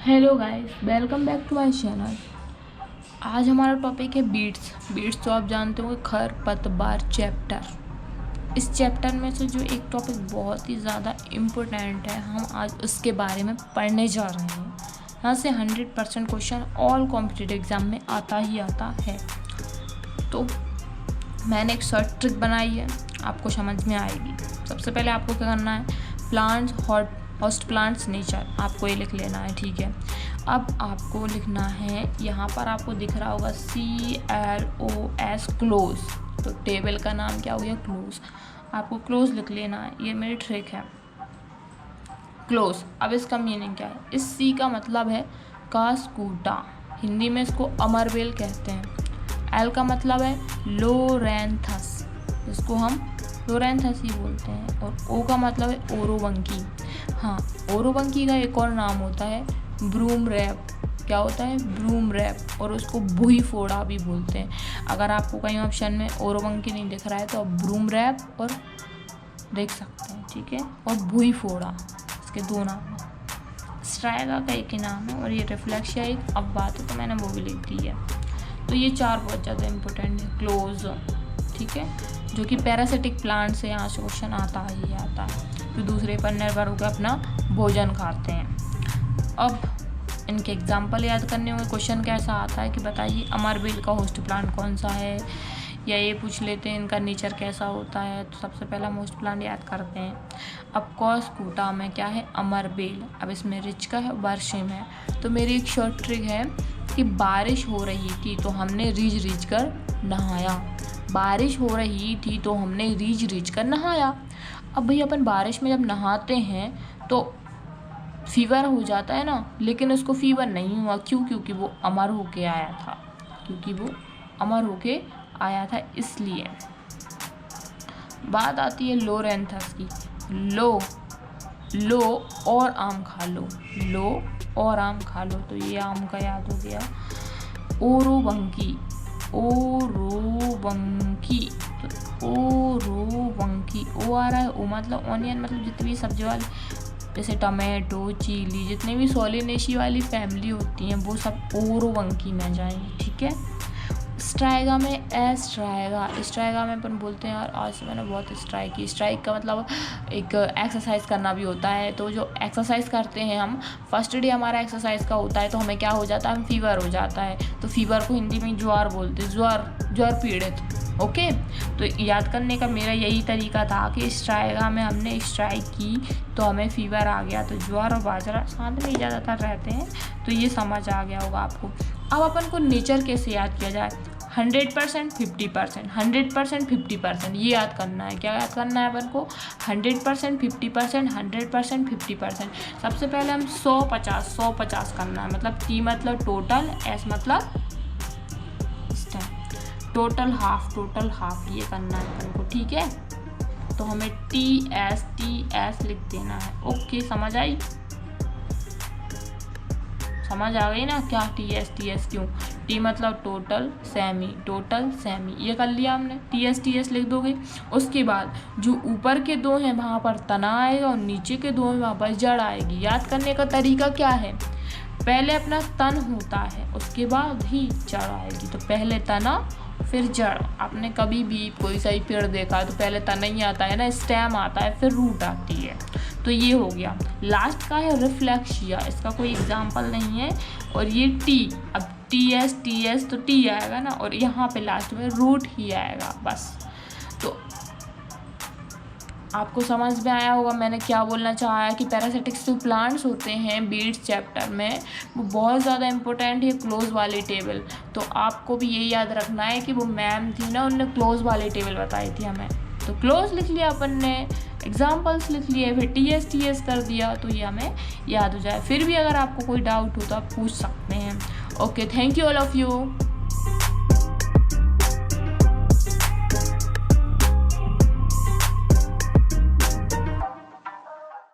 Hello guys, welcome back to my channel. आज हमारा topic है बीट्स। तो आप जानते होंगे खरपतवार चैप्टर। इस चैप्टर में से जो एक टॉपिक बहुत ही ज़्यादा इम्पोर्टेंट है, हम आज उसके बारे में पढ़ने जा रहे हैं। यहाँ से 100% क्वेश्चन ऑल कॉम्पिटिटिव एग्जाम में आता ही आता है। तो मैंने एक शॉर्ट ट्रिक बनाई है, आपको समझ में आएगी। सबसे पहले आपको क्या करना है, प्लांट्स होस्ट प्लांट्स नेचर, आपको ये लिख लेना है, ठीक है। अब आपको लिखना है, यहाँ पर आपको दिख रहा होगा CLOS क्लोज, तो टेबल का नाम क्या हो गया, क्लोज। आपको क्लोज लिख लेना है, ये मेरी ट्रिक है, क्लोज। अब इसका मीनिंग क्या है, इस C का मतलब है कास्कूटा, हिंदी में इसको अमरबेल कहते हैं। L का मतलब है लोरेंथस, इसको हम लोरेंथस ही बोलते हैं। और O का मतलब है ओरोवंकी। हाँ, ओरोवंकी का एक और नाम होता है ब्रूम रैप। क्या होता है, ब्रूम रैप, और उसको भुई फोड़ा भी बोलते हैं। अगर आपको कहीं ऑप्शन में ओरोवंकी नहीं दिख रहा है तो आप ब्रूम रैप और देख सकते हैं, ठीक है। और भुई फोड़ा, इसके दो नाम है। स्ट्राइगा का एक ही नाम है, और ये रिफ्लेक्शिया एक अब बात है तो मैंने वो भी लिख दी है। तो ये चार बहुत ज़्यादा इम्पोर्टेंट है, क्लोज, ठीक है, जो कि पैरासिटिक प्लांट से यहाँ से क्वेश्चन आता ही आता है, जो दूसरे पर निर्भर होकर अपना भोजन खाते हैं। अब इनके एग्जाम्पल याद करने होंगे। क्वेश्चन कैसा आता है कि बताइए अमरबेल का होस्ट प्लांट कौन सा है, या ये पूछ लेते हैं इनका नेचर कैसा होता है। तो सबसे पहला होस्ट प्लांट याद करते हैं। अब कास्कूटा में क्या है, अमरबेल। अब इसमें रिच का है, बर्शिम है। तो मेरी एक शॉर्ट ट्रिक है कि बारिश हो रही थी तो हमने रीझ कर नहाया। बारिश हो रही थी तो हमने रीझ कर नहाया। अब भाई अपन बारिश में जब नहाते हैं तो फीवर हो जाता है ना, लेकिन उसको फीवर नहीं हुआ, क्यों, क्योंकि वो अमर होके आया था, इसलिए। बात आती है लोरेंथस की। लो और आम खा लो, लो और आम खा लो, तो ये आम का याद हो गया। ओरोवंकी, तो ओरोवंकी, ओ आ रहा है, ओ मतलब ऑनियन, मतलब जितनी भी सब्जी वाली, जैसे टमाटो, चिली, जितनी भी सोलिनेशी वाली फैमिली होती हैं वो सब ओरोवंकी में जाएंगी, ठीक है। स्ट्राइगा में स्ट्राइगा में अपन बोलते हैं, यार आज से मैंने बहुत स्ट्राइक की। स्ट्राइक का मतलब एक एक्सरसाइज करना भी होता है। तो जो एक्सरसाइज करते हैं हम, फर्स्ट डे हमारा एक्सरसाइज का होता है तो हमें क्या हो जाता है, हम फीवर हो जाता है। तो फीवर को हिंदी में ज्वर बोलते हैं, ज्वर पीड़ित, ओके। तो याद करने का मेरा यही तरीका था कि स्ट्राइगा में हमने स्ट्राइक की तो हमें फीवर आ गया। तो ज्वर और बाजरा साथ में ही ज़्यादातर रहते हैं, तो ये समझ आ गया होगा आपको। अब अपन को नेचर कैसे याद किया जाए, 100%, 50%, 100%, 50%, ये याद करना है। क्या याद करना है अपन को, 100%, 50%, 100%, 50%। सबसे पहले हम 100-50 करना है। मतलब T मतलब टोटल, S मतलब टोटल हाफ, ये करना है अपन को, ठीक है। तो हमें TS लिख देना है, ओके। समझ आ गई ना, क्या TS क्यों, T मतलब टोटल, सेमी, ये कर लिया हमने। TS लिख दोगे। उसके बाद जो ऊपर के दो हैं वहाँ पर तना आएगा, और नीचे के दो हैं वहाँ पर जड़ आएगी। याद करने का तरीका क्या है, पहले अपना तन होता है, उसके बाद ही जड़ आएगी। तो पहले तना फिर जड़। आपने कभी भी कोई सा ही पेड़ देखा तो पहले तना ही आता है ना, स्टेम आता है, फिर रूट आती है। तो ये हो गया। लास्ट का है रिफ्लेक्शिया, इसका कोई एग्जाम्पल नहीं है। और ये T, अब TS तो T आएगा ना, और यहाँ पे लास्ट में रूट ही आएगा, बस। तो आपको समझ में आया होगा मैंने क्या बोलना चाहा है, कि पैरासिटिक्स जो प्लांट्स होते हैं बीट्स चैप्टर में, वो बहुत ज़्यादा इंपॉर्टेंट है, क्लोज वाली टेबल। तो आपको भी यही याद रखना है कि वो मैम थी ना, उनने क्लोज वाली टेबल बताई थी हमें। तो क्लोज लिख लिया अपन ने, एग्जाम्पल्स लिख लिए, फिर TS कर दिया, तो ये हमें याद हो जाए। फिर भी अगर आपको कोई डाउट हो तो आप पूछ सकते हैं। Okay, thank you all of you.